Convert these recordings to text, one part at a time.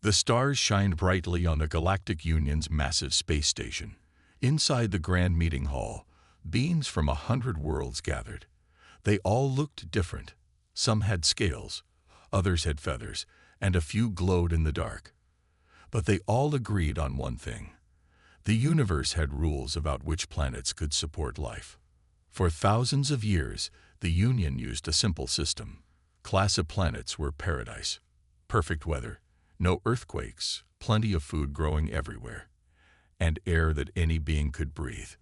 The stars shined brightly on the Galactic Union's massive space station. Inside the grand meeting hall, beings from 100 worlds gathered. They all looked different. Some had scales, others had feathers, and a few glowed in the dark. But they all agreed on one thing. The universe had rules about which planets could support life. For thousands of years, the Union used a simple system. Class of planets were paradise. Perfect weather, no earthquakes, plenty of food growing everywhere, and air that any being could breathe.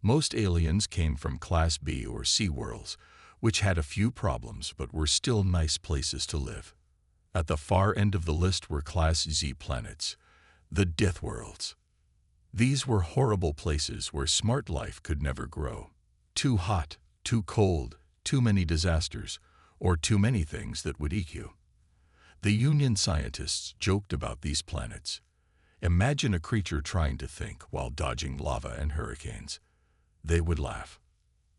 Most aliens came from Class B or C worlds, which had a few problems but were still nice places to live. At the far end of the list were Class Z planets, the Deathworlds. These were horrible places where smart life could never grow. Too hot, too cold, too many disasters, or too many things that would eat you. The Union scientists joked about these planets. Imagine a creature trying to think while dodging lava and hurricanes. They would laugh.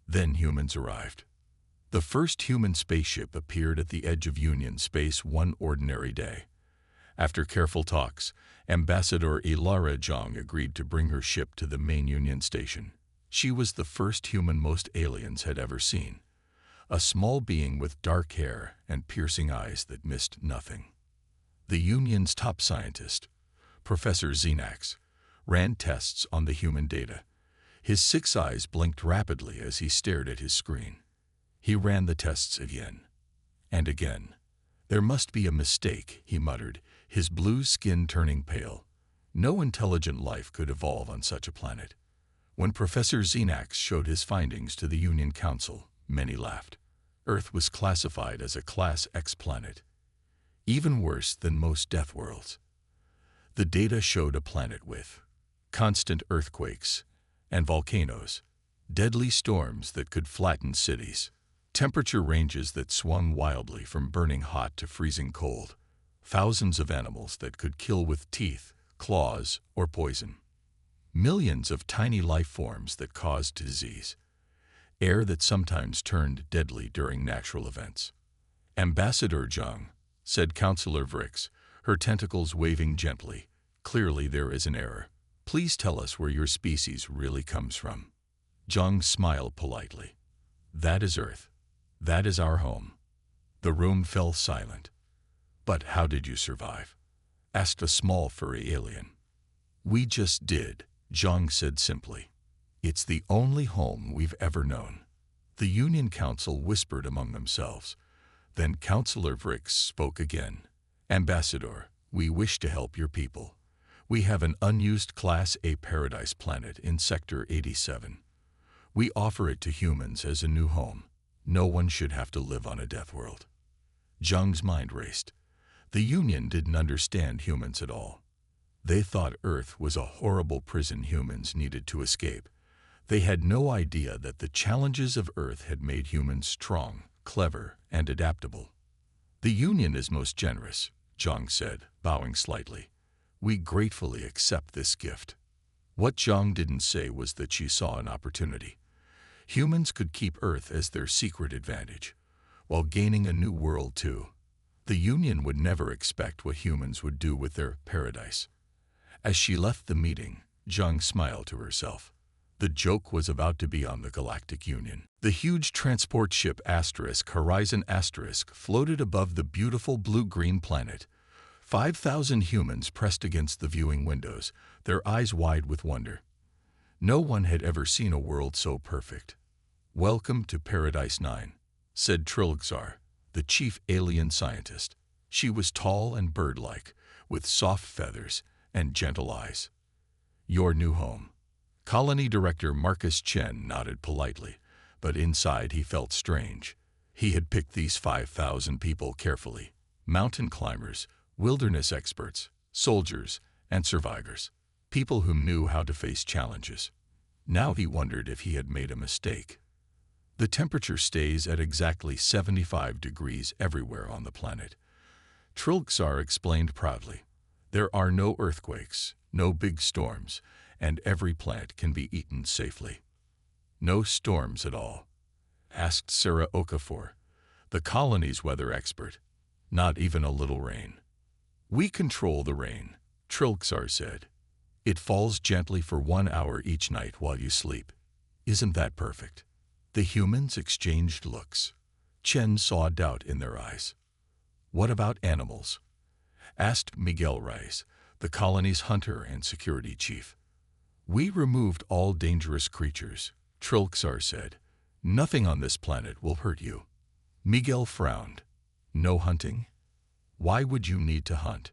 Then humans arrived. The first human spaceship appeared at the edge of Union space one ordinary day. After careful talks, Ambassador Ilara Zhang agreed to bring her ship to the main Union station. She was the first human most aliens had ever seen. A small being with dark hair and piercing eyes that missed nothing. The Union's top scientist, Professor Xenax, ran tests on the human data. His 6 eyes blinked rapidly as he stared at his screen. He ran the tests again and again. There must be a mistake, he muttered, his blue skin turning pale. No intelligent life could evolve on such a planet. When Professor Xenax showed his findings to the Union Council, many laughed. Earth was classified as a Class X planet, even worse than most death worlds. The data showed a planet with constant earthquakes and volcanoes, deadly storms that could flatten cities, temperature ranges that swung wildly from burning hot to freezing cold, thousands of animals that could kill with teeth, claws, or poison, millions of tiny life forms that caused disease, air that sometimes turned deadly during natural events. Ambassador Zhang, said Counselor Vrix, her tentacles waving gently, clearly there is an error. Please tell us where your species really comes from. Zhang smiled politely. That is Earth. That is our home. The room fell silent. But how did you survive? Asked a small furry alien. We just did, Zhang said simply. It's the only home we've ever known. The Union Council whispered among themselves. Then Counselor Vrix spoke again. Ambassador, we wish to help your people. We have an unused Class A paradise planet in Sector 87. We offer it to humans as a new home. No one should have to live on a death world. Zhang's mind raced. The Union didn't understand humans at all. They thought Earth was a horrible prison humans needed to escape. They had no idea that the challenges of Earth had made humans strong, clever, and adaptable. The Union is most generous, Zhang said, bowing slightly. We gratefully accept this gift. What Zhang didn't say was that she saw an opportunity. Humans could keep Earth as their secret advantage, while gaining a new world too. The Union would never expect what humans would do with their paradise. As she left the meeting, Zhang smiled to herself. The joke was about to be on the Galactic Union. The huge transport ship Horizon floated above the beautiful blue-green planet. 5,000 humans pressed against the viewing windows, their eyes wide with wonder. No one had ever seen a world so perfect. Welcome to Paradise 9, said Trilxar, the chief alien scientist. She was tall and bird-like, with soft feathers and gentle eyes. Your new home. Colony Director Marcus Chen nodded politely, but inside he felt strange. He had picked these 5,000 people carefully. Mountain climbers, wilderness experts, soldiers, and survivors. People who knew how to face challenges. Now he wondered if he had made a mistake. The temperature stays at exactly 75 degrees everywhere on the planet. Trilxar explained proudly. There are no earthquakes, no big storms, and every plant can be eaten safely. No storms at all? Asked Sarah Okafor, the colony's weather expert. Not even a little rain. We control the rain, Trilxar said. It falls gently for 1 hour each night while you sleep. Isn't that perfect? The humans exchanged looks. Chen saw doubt in their eyes. What about animals? Asked Miguel Reyes, the colony's hunter and security chief. We removed all dangerous creatures, Trilxar said. Nothing on this planet will hurt you. Miguel frowned. No hunting? Why would you need to hunt?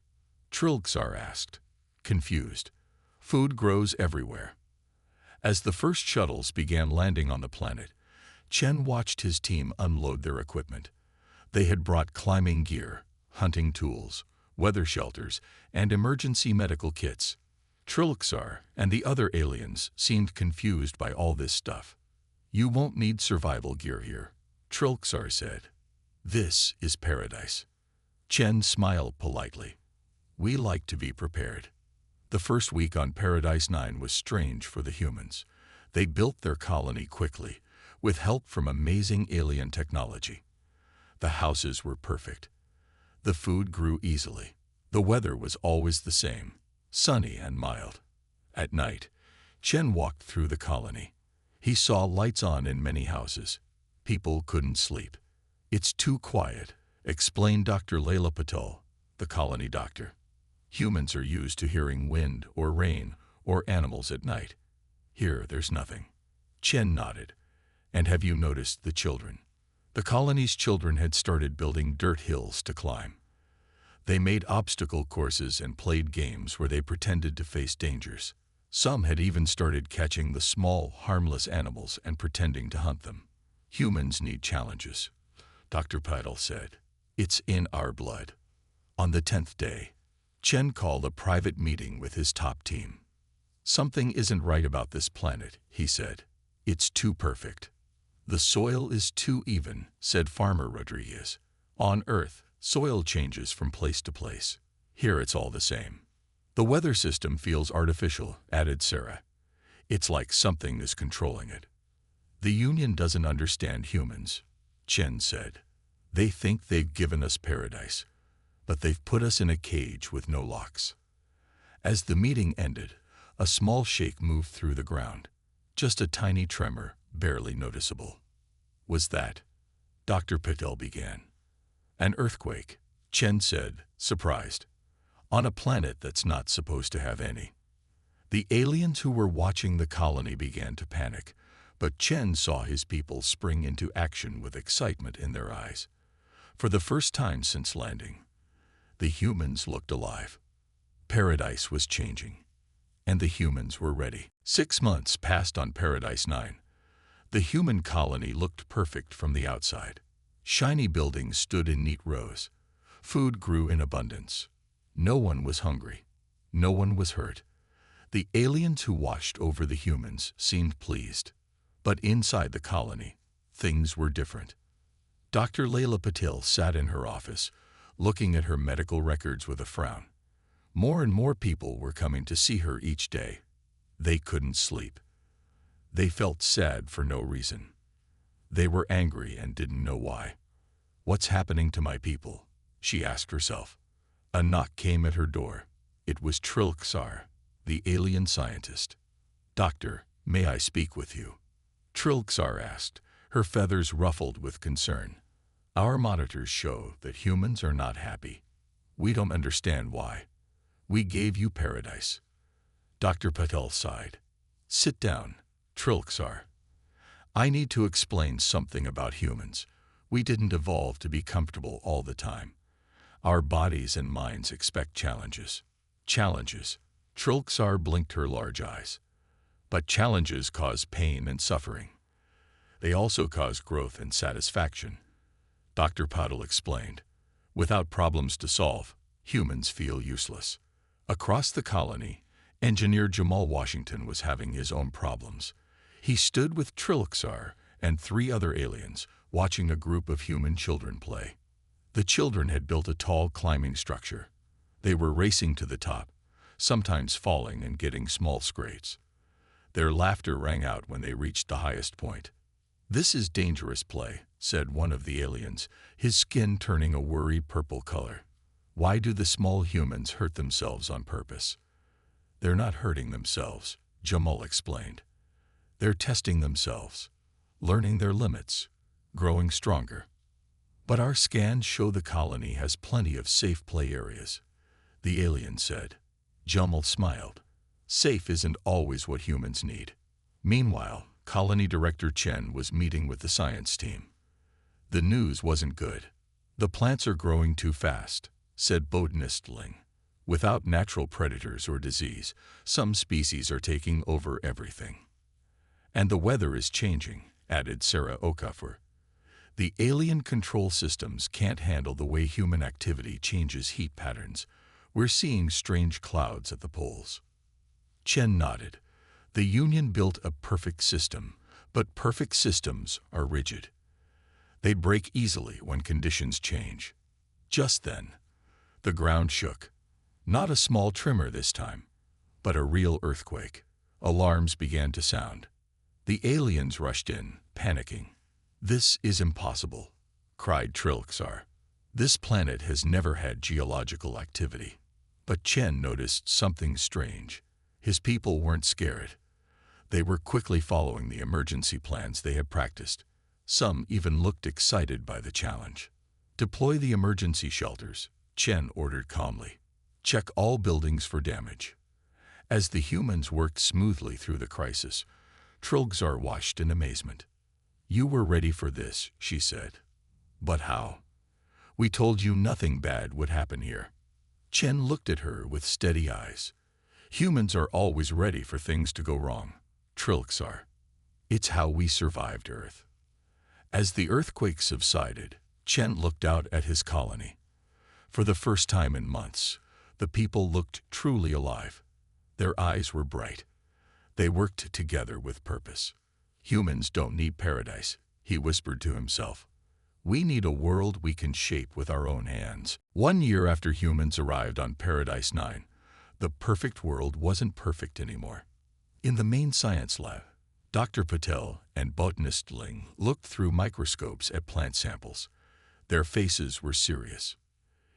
Trilxar asked, confused. Food grows everywhere. As the first shuttles began landing on the planet, Chen watched his team unload their equipment. They had brought climbing gear, hunting tools, weather shelters, and emergency medical kits. Trilxar and the other aliens seemed confused by all this stuff. You won't need survival gear here, Trilxar said. This is paradise. Chen smiled politely. We like to be prepared. The first week on Paradise 9 was strange for the humans. They built their colony quickly, with help from amazing alien technology. The houses were perfect. The food grew easily. The weather was always the same, sunny and mild. At night, Chen walked through the colony. He saw lights on in many houses. People couldn't sleep. It's too quiet, explained Dr. Layla Patel, the colony doctor. Humans are used to hearing wind or rain or animals at night. Here, there's nothing. Chen nodded. And have you noticed the children? The colony's children had started building dirt hills to climb. They made obstacle courses and played games where they pretended to face dangers. Some had even started catching the small, harmless animals and pretending to hunt them. Humans need challenges, Dr. Patel said. It's in our blood. On the 10th day, Chen called a private meeting with his top team. Something isn't right about this planet, he said. It's too perfect. The soil is too even, said Farmer Rodriguez. On Earth, soil changes from place to place. Here it's all the same. The weather system feels artificial, added Sarah. It's like something is controlling it. The Union doesn't understand humans, Chen said. They think they've given us paradise, but they've put us in a cage with no locks. As the meeting ended, a small shake moved through the ground. Just a tiny tremor, barely noticeable. Was that? Dr. Patel began. An earthquake, Chen said, surprised. On a planet that's not supposed to have any. The aliens who were watching the colony began to panic, but Chen saw his people spring into action with excitement in their eyes. For the first time since landing, the humans looked alive. Paradise was changing, and the humans were ready. 6 months passed on Paradise 9. The human colony looked perfect from the outside. Shiny buildings stood in neat rows. Food grew in abundance. No one was hungry. No one was hurt. The aliens who watched over the humans seemed pleased. But inside the colony, things were different. Dr. Layla Patel sat in her office, looking at her medical records with a frown. More and more people were coming to see her each day. They couldn't sleep. They felt sad for no reason. They were angry and didn't know why. What's happening to my people? She asked herself. A knock came at her door. It was Trilxar, the alien scientist. Doctor, may I speak with you? Trilxar asked, her feathers ruffled with concern. Our monitors show that humans are not happy. We don't understand why. We gave you paradise. Dr. Patel sighed. Sit down, Trilxar. I need to explain something about humans. We didn't evolve to be comfortable all the time. Our bodies and minds expect challenges. Challenges. Trilxar blinked her large eyes. But challenges cause pain and suffering. They also cause growth and satisfaction. Dr. Patel explained. Without problems to solve, humans feel useless. Across the colony, Engineer Jamal Washington was having his own problems. He stood with Trilxar and 3 other aliens, watching a group of human children play. The children had built a tall climbing structure. They were racing to the top, sometimes falling and getting small scrapes. Their laughter rang out when they reached the highest point. This is dangerous play, said one of the aliens, his skin turning a worried purple color. Why do the small humans hurt themselves on purpose? They're not hurting themselves, Jamal explained. They're testing themselves, learning their limits, growing stronger. But our scans show the colony has plenty of safe play areas, the alien said. Jamal smiled. Safe isn't always what humans need. Meanwhile, Colony Director Chen was meeting with the science team. The news wasn't good. The plants are growing too fast, said botanist Ling. Without natural predators or disease, some species are taking over everything. And the weather is changing, added Sarah Okafor. The alien control systems can't handle the way human activity changes heat patterns. We're seeing strange clouds at the poles. Chen nodded. The Union built a perfect system, but perfect systems are rigid. They break easily when conditions change. Just then, the ground shook. Not a small tremor this time, but a real earthquake. Alarms began to sound. The aliens rushed in, panicking. This is impossible, cried Trilxar. This planet has never had geological activity. But Chen noticed something strange. His people weren't scared. They were quickly following the emergency plans they had practiced. Some even looked excited by the challenge. Deploy the emergency shelters, Chen ordered calmly. Check all buildings for damage. As the humans worked smoothly through the crisis, Trilxar watched in amazement. You were ready for this, she said. But how? We told you nothing bad would happen here. Chen looked at her with steady eyes. Humans are always ready for things to go wrong, Trilxar. It's how we survived Earth. As the earthquake subsided, Chen looked out at his colony. For the first time in months, the people looked truly alive. Their eyes were bright. They worked together with purpose. Humans don't need paradise, he whispered to himself. We need a world we can shape with our own hands. 1 year after humans arrived on Paradise 9, the perfect world wasn't perfect anymore. In the main science lab, Dr. Patel and botanist Ling looked through microscopes at plant samples. Their faces were serious.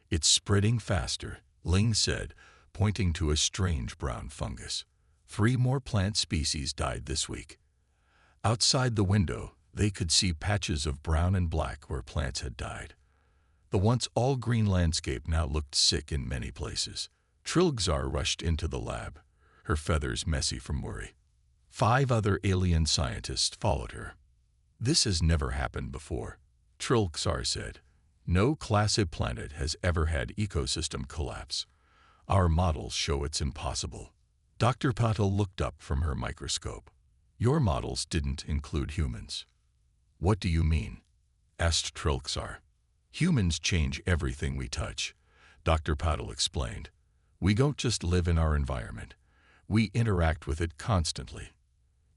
It's spreading faster, Ling said, pointing to a strange brown fungus. 3 more plant species died this week. Outside the window, they could see patches of brown and black where plants had died. The once all-green landscape now looked sick in many places. Trilxar rushed into the lab, her feathers messy from worry. 5 other alien scientists followed her. This has never happened before, Trilxar said. No class A planet has ever had ecosystem collapse. Our models show it's impossible. Dr. Patel looked up from her microscope. Your models didn't include humans. What do you mean? Asked Trilxar. Humans change everything we touch, Dr. Patel explained. We don't just live in our environment. We interact with it constantly.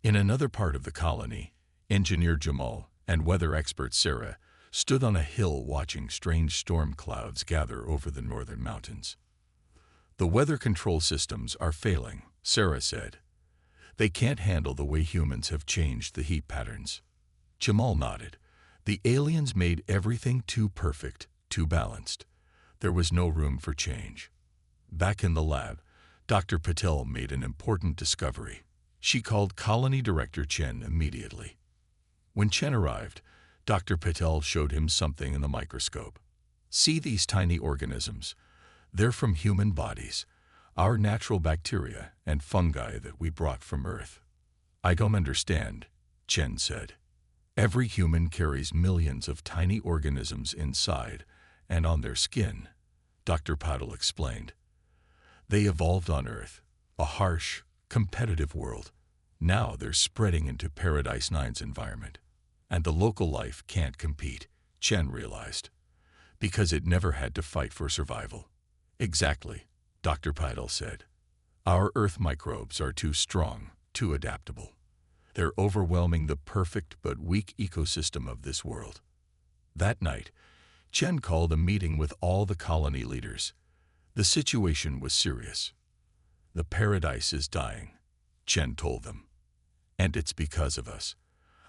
In another part of the colony, engineer Jamal and weather expert Sarah stood on a hill watching strange storm clouds gather over the northern mountains. The weather control systems are failing, Sarah said. They can't handle the way humans have changed the heat patterns. Jamal nodded. The aliens made everything too perfect, too balanced. There was no room for change. Back in the lab, Dr. Patel made an important discovery. She called Colony Director Chen immediately. When Chen arrived, Dr. Patel showed him something in the microscope. See these tiny organisms? They're from human bodies, our natural bacteria and fungi that we brought from Earth. I don't understand, Chen said. Every human carries millions of tiny organisms inside and on their skin, Dr. Patel explained. They evolved on Earth, a harsh, competitive world. Now they're spreading into Paradise 9's environment. And the local life can't compete, Chen realized, because it never had to fight for survival. Exactly, Dr. Patel said. Our Earth microbes are too strong, too adaptable. They're overwhelming the perfect but weak ecosystem of this world. That night, Chen called a meeting with all the colony leaders. The situation was serious. The paradise is dying, Chen told them. And it's because of us.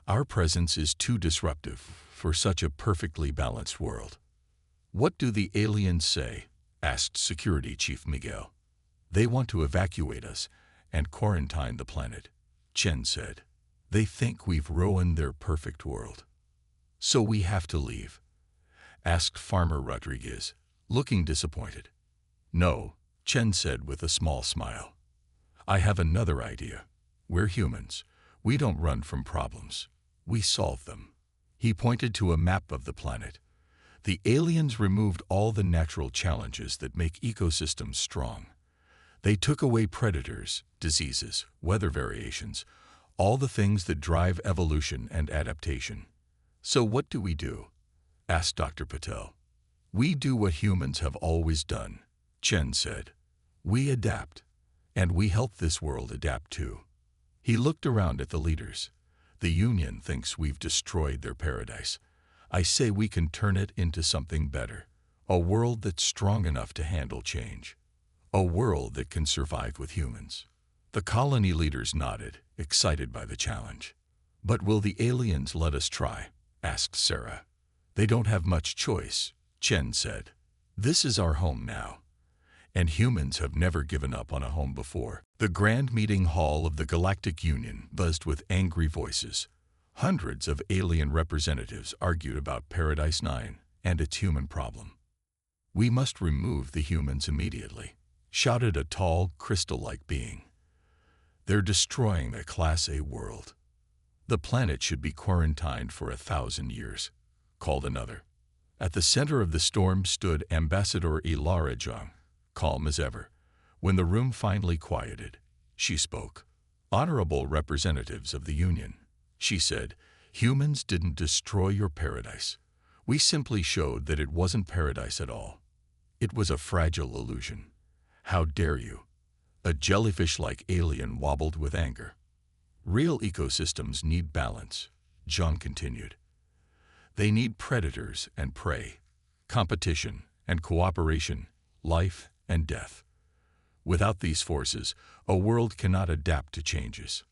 Our presence is too disruptive for such a perfectly balanced world. What do the aliens say? asked Security Chief Miguel. They want to evacuate us and quarantine the planet, Chen said. They think we've ruined their perfect world. So we have to leave? Asked Farmer Rodriguez, looking disappointed. No, Chen said with a small smile. I have another idea. We're humans. We don't run from problems. We solve them. He pointed to a map of the planet. The aliens removed all the natural challenges that make ecosystems strong. They took away predators, diseases, weather variations, all the things that drive evolution and adaptation. So what do we do? Asked Dr. Patel. We do what humans have always done, Chen said. We adapt. And we help this world adapt too. He looked around at the leaders. The Union thinks we've destroyed their paradise. I say we can turn it into something better. A world that's strong enough to handle change. A world that can survive with humans. The colony leaders nodded, excited by the challenge. But will the aliens let us try? Asked Sarah. They don't have much choice, Chen said. This is our home now. And humans have never given up on a home before. The grand meeting hall of the Galactic Union buzzed with angry voices. Hundreds of alien representatives argued about Paradise 9 and its human problem. We must remove the humans immediately, shouted a tall, crystal-like being. They're destroying a Class A world. The planet should be quarantined for 1,000 years, called another. At the center of the storm stood Ambassador Ilara Zhang, calm as ever. When the room finally quieted, she spoke. Honorable representatives of the Union, she said, humans didn't destroy your paradise. We simply showed that it wasn't paradise at all. It was a fragile illusion. How dare you? A jellyfish-like alien wobbled with anger. Real ecosystems need balance, Zhang continued. They need predators and prey, competition and cooperation, life and death. Without these forces, a world cannot adapt to changes.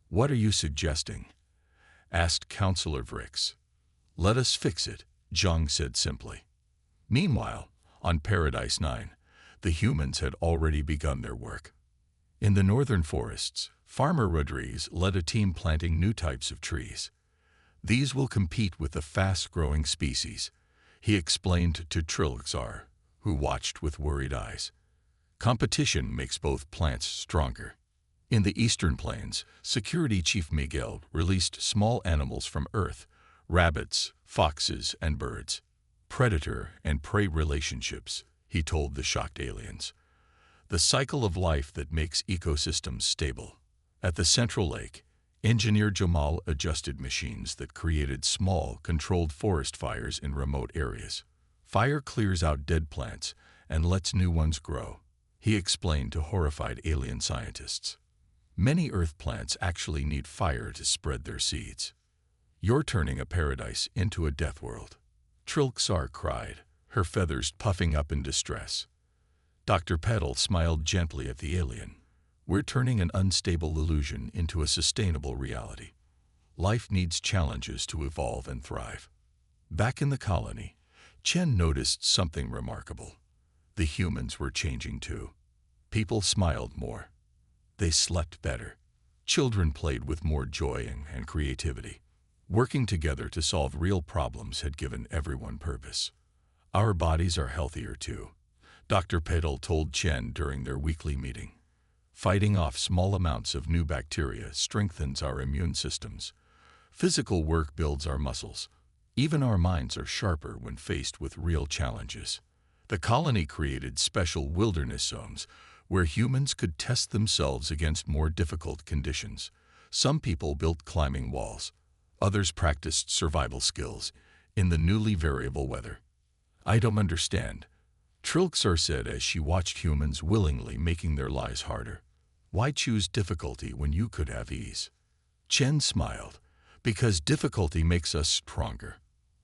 What are you suggesting? Asked Councillor Vrix. Let us fix it, Zhang said simply. Meanwhile, on Paradise 9, the humans had already begun their work. In the northern forests, Farmer Rodriguez led a team planting new types of trees. These will compete with the fast-growing species, he explained to Trilxar, who watched with worried eyes. Competition makes both plants stronger. In the eastern plains, Security Chief Miguel released small animals from Earth, rabbits, foxes, and birds. Predator and prey relationships, he told the shocked aliens. The cycle of life that makes ecosystems stable. At the central lake, Engineer Jamal adjusted machines that created small, controlled forest fires in remote areas. Fire clears out dead plants and lets new ones grow, he explained to horrified alien scientists. Many Earth plants actually need fire to spread their seeds. You're turning a paradise into a death world. Trilxar cried, her feathers puffing up in distress. Dr. Petal smiled gently at the alien. We're turning an unstable illusion into a sustainable reality. Life needs challenges to evolve and thrive. Back in the colony, Chen noticed something remarkable. The humans were changing too. People smiled more. They slept better. Children played with more joy and creativity. Working together to solve real problems had given everyone purpose. Our bodies are healthier too, Dr. Petal told Chen during their weekly meeting. Fighting off small amounts of new bacteria strengthens our immune systems. Physical work builds our muscles. Even our minds are sharper when faced with real challenges. The colony created special wilderness zones where humans could test themselves against more difficult conditions. Some people built climbing walls. Others practiced survival skills in the newly variable weather. I don't understand, Trilxar said as she watched humans willingly making their lives harder. Why choose difficulty when you could have ease? Chen smiled. Because difficulty makes us stronger.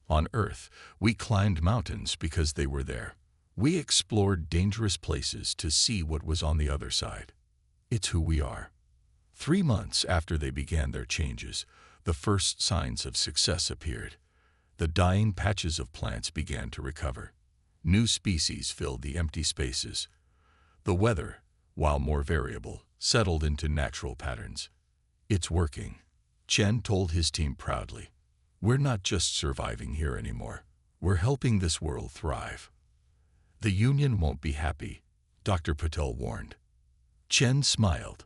On Earth, we climbed mountains because they were there. We explored dangerous places to see what was on the other side. It's who we are. 3 months after they began their changes, the first signs of success appeared. The dying patches of plants began to recover. New species filled the empty spaces. The weather, while more variable, settled into natural patterns. It's working, Chen told his team proudly. We're not just surviving here anymore. We're helping this world thrive. The Union won't be happy, Dr. Patel warned. Chen smiled.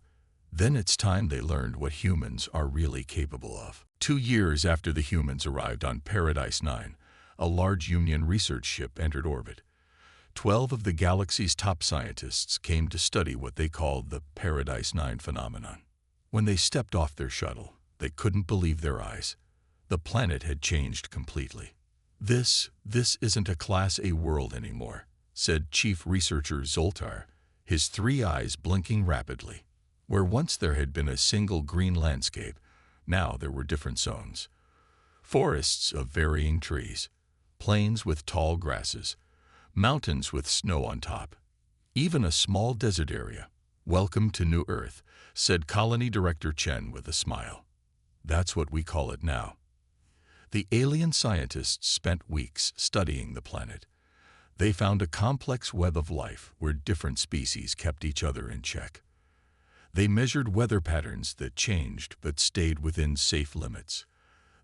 Then it's time they learned what humans are really capable of. 2 years after the humans arrived on Paradise 9, a large Union research ship entered orbit. 12 of the galaxy's top scientists came to study what they called the Paradise 9 phenomenon. When they stepped off their shuttle, they couldn't believe their eyes. The planet had changed completely. This isn't a Class A world anymore, said Chief Researcher Zoltar, his 3 eyes blinking rapidly. Where once there had been a single green landscape, now there were different zones. Forests of varying trees, plains with tall grasses, mountains with snow on top, even a small desert area. Welcome to New Earth, said Colony Director Chen with a smile. That's what we call it now. The alien scientists spent weeks studying the planet. They found a complex web of life where different species kept each other in check. They measured weather patterns that changed but stayed within safe limits.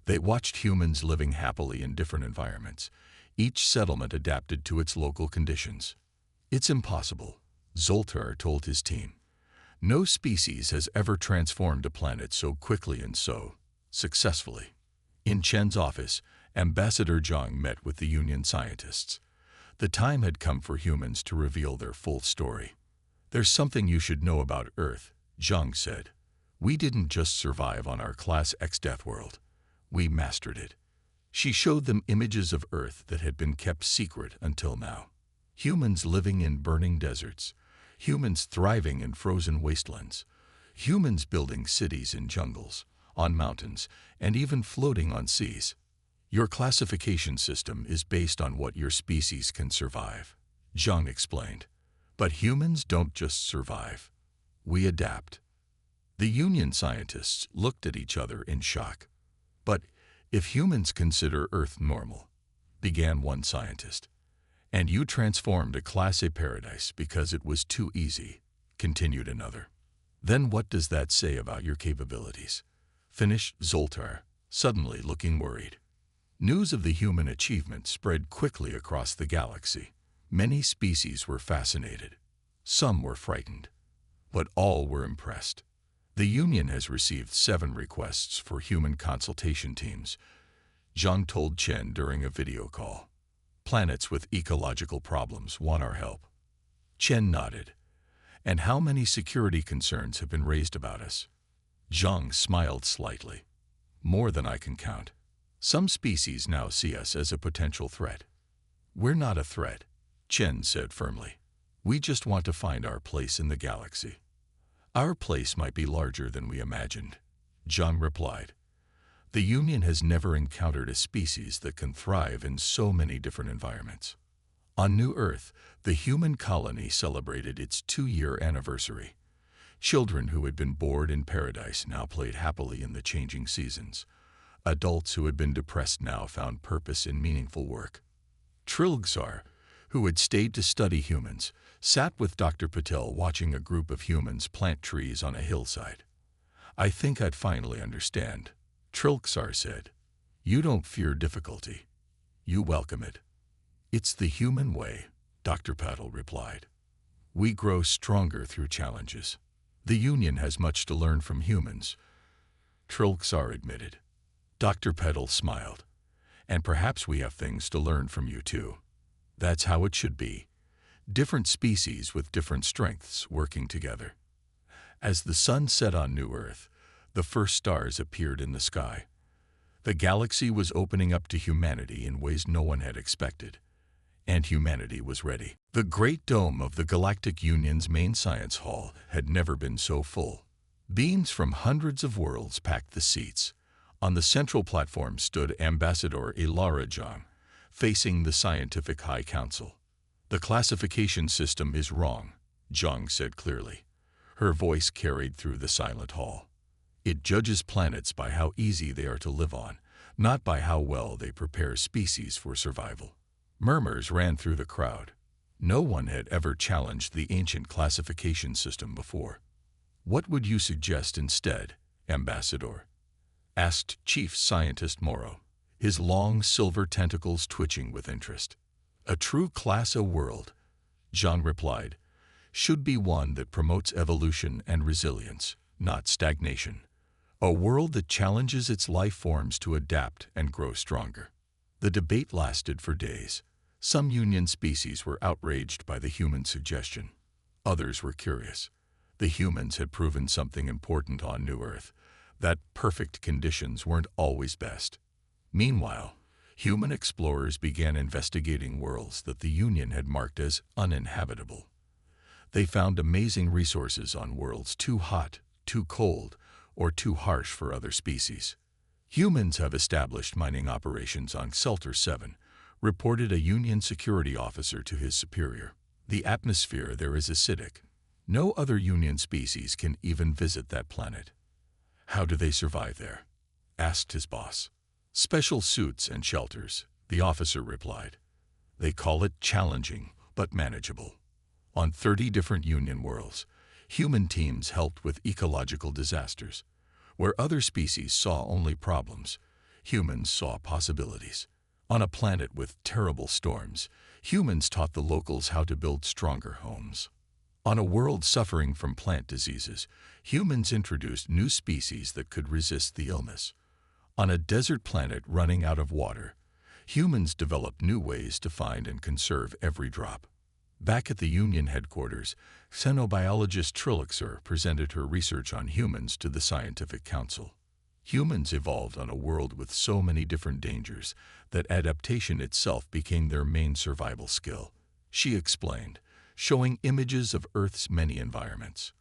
They watched humans living happily in different environments. Each settlement adapted to its local conditions. It's impossible, Zoltar told his team. No species has ever transformed a planet so quickly and so successfully. In Chen's office, Ambassador Zhang met with the Union scientists. The time had come for humans to reveal their full story. There's something you should know about Earth, Zhang said. We didn't just survive on our Class X Deathworld. We mastered it. She showed them images of Earth that had been kept secret until now. Humans living in burning deserts. Humans thriving in frozen wastelands. Humans building cities in jungles, on mountains, and even floating on seas. Your classification system is based on what your species can survive, Zhang explained. But humans don't just survive. We adapt. The Union scientists looked at each other in shock. But if humans consider Earth normal, began one scientist, and you transformed a Class A paradise because it was too easy, continued another. Then what does that say about your capabilities? Finished Zoltar, suddenly looking worried. News of the human achievement spread quickly across the galaxy. Many species were fascinated. Some were frightened. But all were impressed. The Union has received 7 requests for human consultation teams, Zhang told Chen during a video call. Planets with ecological problems want our help. Chen nodded. And how many security concerns have been raised about us? Zhang smiled slightly. More than I can count. Some species now see us as a potential threat. We're not a threat, Chen said firmly. We just want to find our place in the galaxy. Our place might be larger than we imagined, Zhang replied. The Union has never encountered a species that can thrive in so many different environments. On New Earth, the human colony celebrated its 2-year anniversary. Children who had been bored in paradise now played happily in the changing seasons. Adults who had been depressed now found purpose in meaningful work. Trilgsar, who had stayed to study humans, sat with Dr. Patel watching a group of humans plant trees on a hillside. I think I'd finally understand, Trilgsar said. You don't fear difficulty. You welcome it. It's the human way, Dr. Patel replied. We grow stronger through challenges. The Union has much to learn from humans, Trilgsar admitted. Dr. Patel smiled. And perhaps we have things to learn from you too. That's how it should be. Different species with different strengths working together. As the sun set on New Earth, the first stars appeared in the sky. The galaxy was opening up to humanity in ways no one had expected. And humanity was ready. The great dome of the Galactic Union's main science hall had never been so full. Beams from hundreds of worlds packed the seats. On the central platform stood Ambassador Ilara Zhang, facing the Scientific High Council. The classification system is wrong, Zhang said clearly. Her voice carried through the silent hall. It judges planets by how easy they are to live on, not by how well they prepare species for survival. Murmurs ran through the crowd. No one had ever challenged the ancient classification system before. "What would you suggest instead, Ambassador?" asked Chief Scientist Morrow, his long silver tentacles twitching with interest. "A true class A world," Zhang replied, "should be one that promotes evolution and resilience, not stagnation. A world that challenges its life forms to adapt and grow stronger." The debate lasted for days. Some Union species were outraged by the human suggestion. Others were curious. The humans had proven something important on New Earth, that perfect conditions weren't always best. Meanwhile, human explorers began investigating worlds that the Union had marked as uninhabitable. They found amazing resources on worlds too hot, too cold, or too harsh for other species. "Humans have established mining operations on Celtor 7, reported a Union security officer to his superior. "The atmosphere there is acidic. No other Union species can even visit that planet." "How do they survive there?" asked his boss. "Special suits and shelters," the officer replied. "They call it challenging, but manageable." On 30 different Union worlds, human teams helped with ecological disasters. Where other species saw only problems, humans saw possibilities. On a planet with terrible storms, humans taught the locals how to build stronger homes. On a world suffering from plant diseases, humans introduced new species that could resist the illness. On a desert planet running out of water, humans developed new ways to find and conserve every drop. Back at the Union headquarters, xenobiologist Trilixer presented her research on humans to the Scientific Council. Humans evolved on a world with so many different dangers that adaptation itself became their main survival skill, she explained, showing images of Earth's many environments.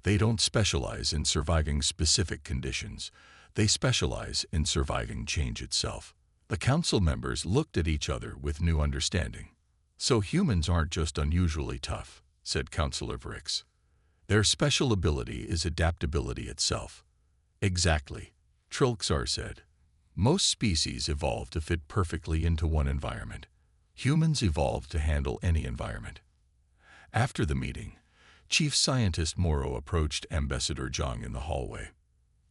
They don't specialize in surviving specific conditions. They specialize in surviving change itself. The council members looked at each other with new understanding. "So humans aren't just unusually tough," said Councillor Vrix. "Their special ability is adaptability itself." "Exactly," Trilxar said. "Most species evolve to fit perfectly into one environment. Humans evolved to handle any environment." After the meeting, Chief Scientist Morrow approached Ambassador Zhang in the hallway.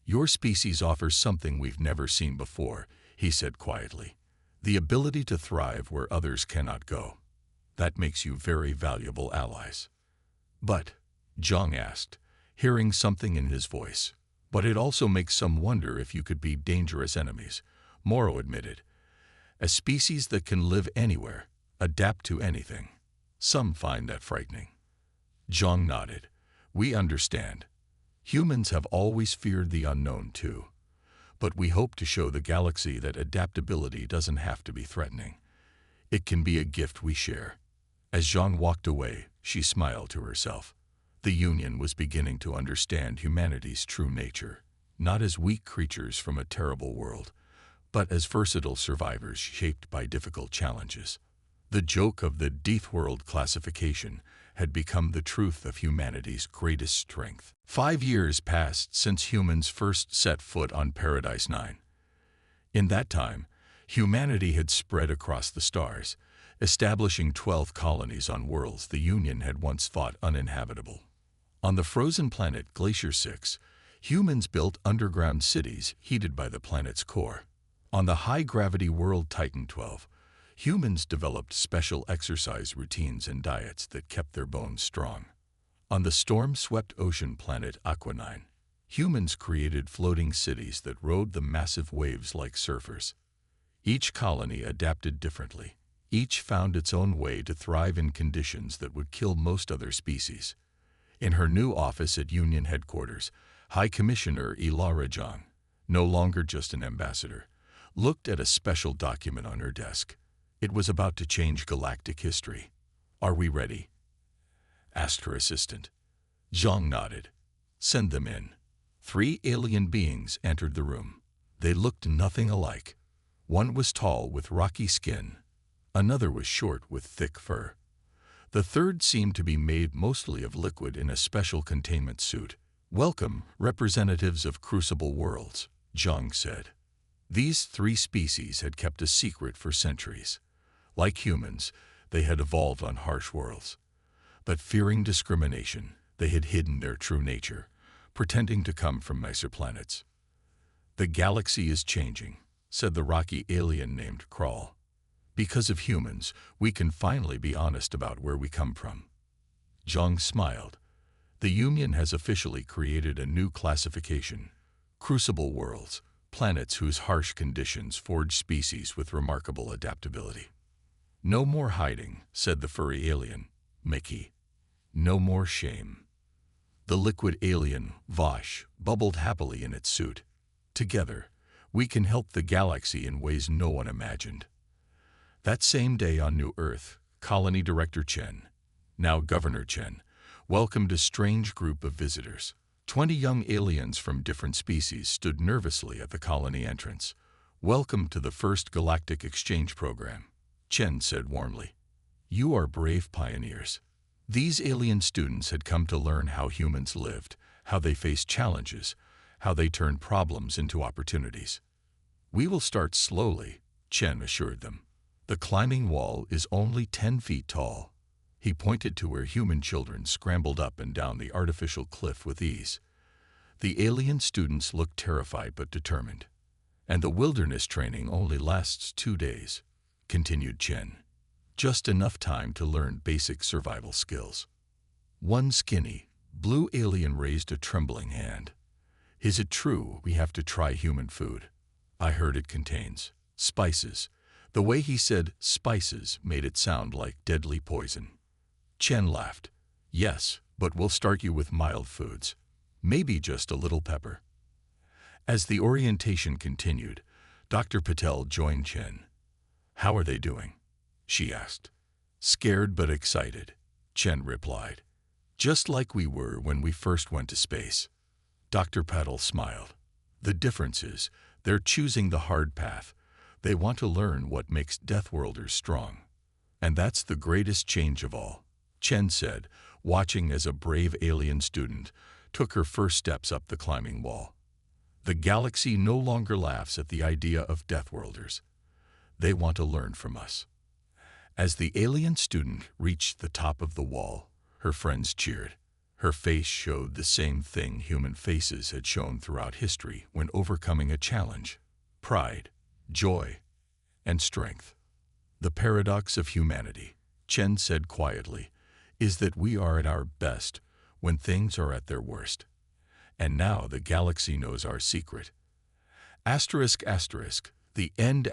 "Your species offers something we've never seen before," he said quietly. "The ability to thrive where others cannot go. That makes you very valuable allies." "But," Zhang asked, hearing something in his voice, "but it also makes some wonder if you could be dangerous enemies," Morrow admitted. "A species that can live anywhere, adapt to anything. Some find that frightening." Zhang nodded. "We understand. Humans have always feared the unknown too. But we hope to show the galaxy that adaptability doesn't have to be threatening. It can be a gift we share." As Zhang walked away, she smiled to herself. The Union was beginning to understand humanity's true nature, not as weak creatures from a terrible world, but as versatile survivors shaped by difficult challenges. The joke of the Deathworld classification had become the truth of humanity's greatest strength. 5 years passed since humans first set foot on Paradise 9. In that time, humanity had spread across the stars, establishing 12 colonies on worlds the Union had once thought uninhabitable. On the frozen planet Glacier 6, humans built underground cities heated by the planet's core. On the high-gravity world Titan 12, humans developed special exercise routines and diets that kept their bones strong. On the storm-swept ocean planet Aqua 9, humans created floating cities that rode the massive waves like surfers. Each colony adapted differently. Each found its own way to thrive in conditions that would kill most other species. In her new office at Union headquarters, High Commissioner Ilara Zhang, no longer just an ambassador, looked at a special document on her desk. It was about to change galactic history. "Are we ready?" asked her assistant. Zhang nodded. "Send them in." 3 alien beings entered the room. They looked nothing alike. One was tall with rocky skin. Another was short with thick fur. The third seemed to be made mostly of liquid in a special containment suit. "Welcome, representatives of Crucible Worlds," Zhang said. These 3 species had kept a secret for centuries. Like humans, they had evolved on harsh worlds. But fearing discrimination, they had hidden their true nature, pretending to come from nicer planets. "The galaxy is changing," said the rocky alien named Krull. "Because of humans, we can finally be honest about where we come from." Zhang smiled. "The Union has officially created a new classification: Crucible worlds, planets whose harsh conditions forge species with remarkable adaptability." "No more hiding," said the furry alien, Mickey. "No more shame." The liquid alien, Vosh, bubbled happily in its suit. "Together, we can help the galaxy in ways no one imagined." That same day on New Earth, Colony Director Chen, now Governor Chen, welcomed a strange group of visitors. 20 young aliens from different species stood nervously at the colony entrance. "Welcome to the first Galactic Exchange Program," Chen said warmly. "You are brave pioneers." These alien students had come to learn how humans lived, how they faced challenges, how they turned problems into opportunities. "We will start slowly," Chen assured them. "The climbing wall is only 10 feet tall." He pointed to where human children scrambled up and down the artificial cliff with ease. The alien students looked terrified but determined. "And the wilderness training only lasts 2 days," continued Chen. "Just enough time to learn basic survival skills." One skinny, blue alien raised a trembling hand. "Is it true we have to try human food? I heard it contains spices." The way he said spices made it sound like deadly poison. Chen laughed. "Yes, but we'll start you with mild foods. Maybe just a little pepper." As the orientation continued, Dr. Patel joined Chen. "How are they doing?" she asked. "Scared but excited," Chen replied. "Just like we were when we first went to space." Dr. Patel smiled. "The difference is, they're choosing the hard path. They want to learn what makes Deathworlders strong. And that's the greatest change of all," Chen said, watching as a brave alien student took her first steps up the climbing wall. "The galaxy no longer laughs at the idea of Deathworlders. They want to learn from us." As the alien student reached the top of the wall, her friends cheered. Her face showed the same thing human faces had shown throughout history when overcoming a challenge: pride, joy, and strength. "The paradox of humanity," Chen said quietly, "is that we are at our best when things are at their worst. And now the galaxy knows our secret." ****, the end****.